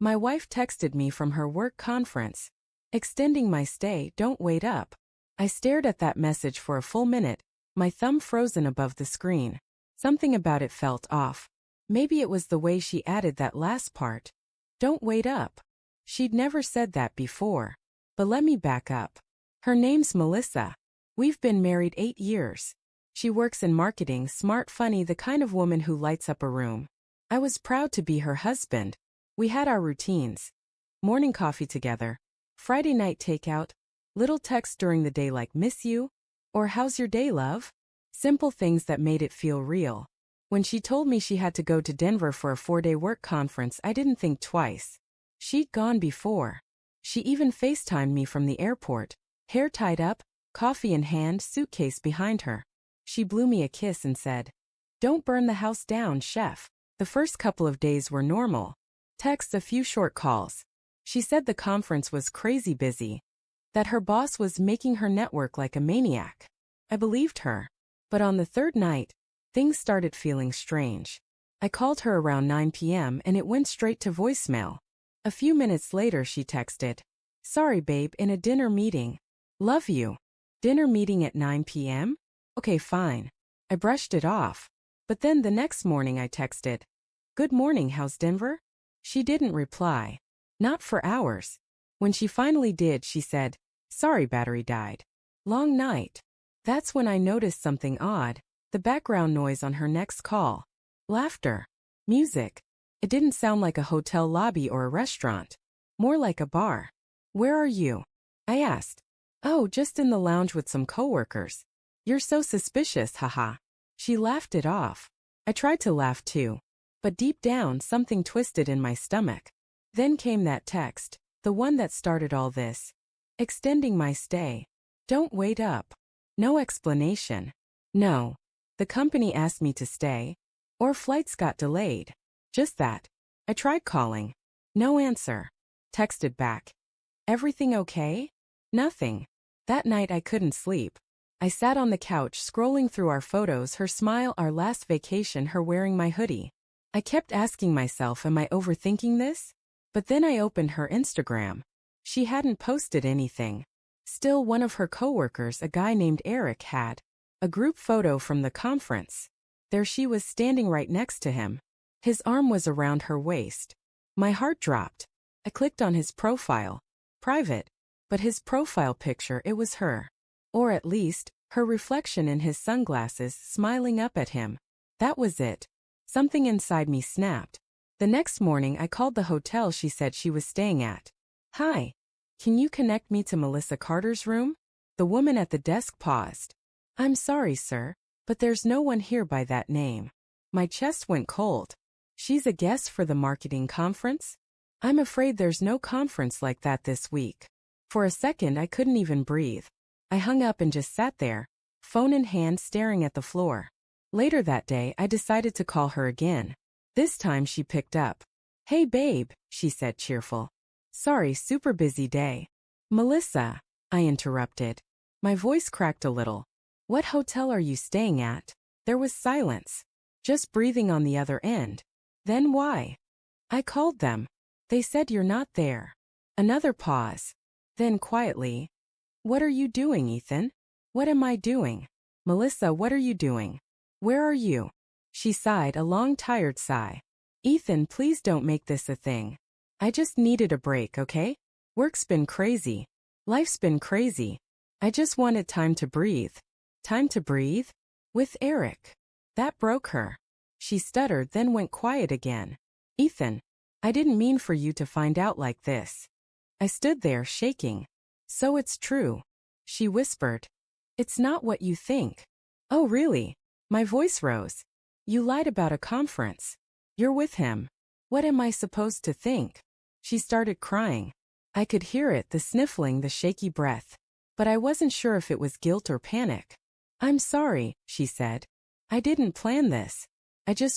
My wife texted me from her work conference. Extending my stay, don't wait up. I stared at that message for a full minute, my thumb frozen above the screen. Something about it felt off. Maybe it was the way she added that last part. Don't wait up. She'd never said that before. But let me back up. Her name's Melissa. We've been married 8 years. She works in marketing, smart, funny, the kind of woman who lights up a room. I was proud to be her husband. We had our routines. Morning coffee together. Friday night takeout. Little texts during the day like miss you? Or how's your day, love? Simple things that made it feel real. When she told me she had to go to Denver for a 4-day work conference, I didn't think twice. She'd gone before. She even FaceTimed me from the airport, hair tied up, coffee in hand, suitcase behind her. She blew me a kiss and said, "Don't burn the house down, chef." The first couple of days were normal. Texts, a few short calls. She said the conference was crazy busy, that her boss was making her network like a maniac. I believed her. But on the third night, things started feeling strange. I called her around 9 p.m. and it went straight to voicemail. A few minutes later she texted, "Sorry babe, in a dinner meeting. Love you." Dinner meeting at 9 p.m.? Okay, fine. I brushed it off. But then the next morning I texted, "Good morning, how's Denver?" She didn't reply. Not for hours. When she finally did, she said, "Sorry, battery died. Long night." That's when I noticed something odd, the background noise on her next call. Laughter. Music. It didn't sound like a hotel lobby or a restaurant. More like a bar. "Where are you?" I asked. "Oh, just in the lounge with some coworkers." "You're so suspicious, haha." She laughed it off. I tried to laugh too. But deep down, something twisted in my stomach. Then came that text, the one that started all this. Extending my stay. Don't wait up. No explanation. No. The company asked me to stay. Or flights got delayed. Just that. I tried calling. No answer. Texted back. Everything okay? Nothing. That night I couldn't sleep. I sat on the couch scrolling through our photos, her smile, our last vacation, her wearing my hoodie. I kept asking myself, am I overthinking this? But then I opened her Instagram. She hadn't posted anything. Still, one of her coworkers, a guy named Eric, had a group photo from the conference. There she was standing right next to him. His arm was around her waist. My heart dropped. I clicked on his profile. Private. But his profile picture, it was her. Or at least, her reflection in his sunglasses, smiling up at him. That was it. Something inside me snapped. The next morning I called the hotel she said she was staying at. "Hi. Can you connect me to Melissa Carter's room?" The woman at the desk paused. "I'm sorry, sir, but there's no one here by that name." My chest went cold. "She's a guest for the marketing conference?" "I'm afraid there's no conference like that this week." For a second I couldn't even breathe. I hung up and just sat there, phone in hand, staring at the floor. Later that day I decided to call her again. This time she picked up. "Hey babe," she said, cheerful. "Sorry, super busy day." "Melissa," I interrupted. My voice cracked a little. "What hotel are you staying at?" There was silence. Just breathing on the other end. "Then why?" "I called them. They said you're not there." Another pause. Then quietly, "What are you doing, Ethan?" "What am I doing?" "Melissa, what are you doing? Where are you?" She sighed, a long, tired sigh. "Ethan, please don't make this a thing. I just needed a break, okay? Work's been crazy. Life's been crazy. I just wanted time to breathe." Time to breathe? With Eric. That broke her. She stuttered, then went quiet again. "Ethan, I didn't mean for you to find out like this." I stood there, shaking. "So it's true," she whispered. "It's not what you think." "Oh, really?" My voice rose. "You lied about a conference. You're with him. What am I supposed to think?" She started crying. I could hear it, the sniffling, the shaky breath. But I wasn't sure if it was guilt or panic. "I'm sorry," she said. "I didn't plan this.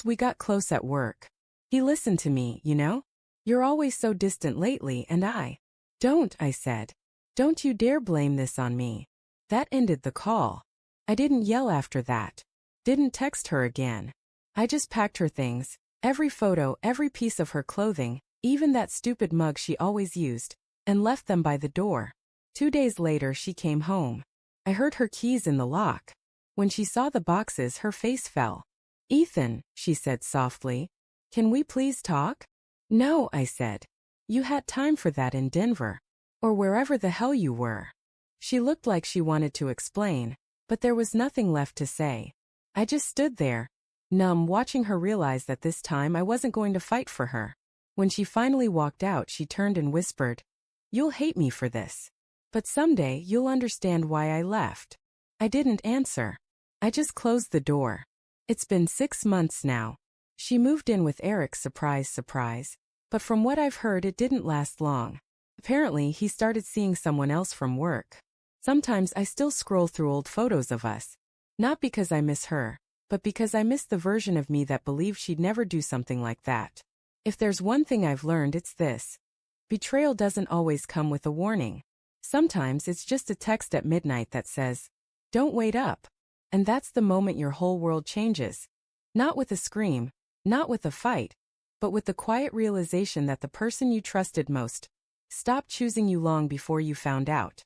We got close at work. He listened to me, you know? You're always so distant lately, and I..." "Don't," I said. "Don't you dare blame this on me." That ended the call. I didn't yell after that. Didn't text her again. I just packed her things, every photo, every piece of her clothing, even that stupid mug she always used, and left them by the door. 2 days later she came home. I heard her keys in the lock. When she saw the boxes, her face fell. "Ethan," she said softly, "can we please talk?" "No," I said. "You had time for that in Denver. Or wherever the hell you were." She looked like she wanted to explain, but there was nothing left to say. I just stood there, numb, watching her realize that this time I wasn't going to fight for her. When she finally walked out, she turned and whispered, "You'll hate me for this. But someday you'll understand why I left." I didn't answer. I just closed the door. It's been 6 months now. She moved in with Eric, surprise, surprise. But from what I've heard, it didn't last long. Apparently, he started seeing someone else from work. Sometimes I still scroll through old photos of us. Not because I miss her, but because I miss the version of me that believed she'd never do something like that. If there's one thing I've learned, it's this. Betrayal doesn't always come with a warning. Sometimes it's just a text at midnight that says, "Don't wait up." And that's the moment your whole world changes. Not with a scream, not with a fight, but with the quiet realization that the person you trusted most stopped choosing you long before you found out.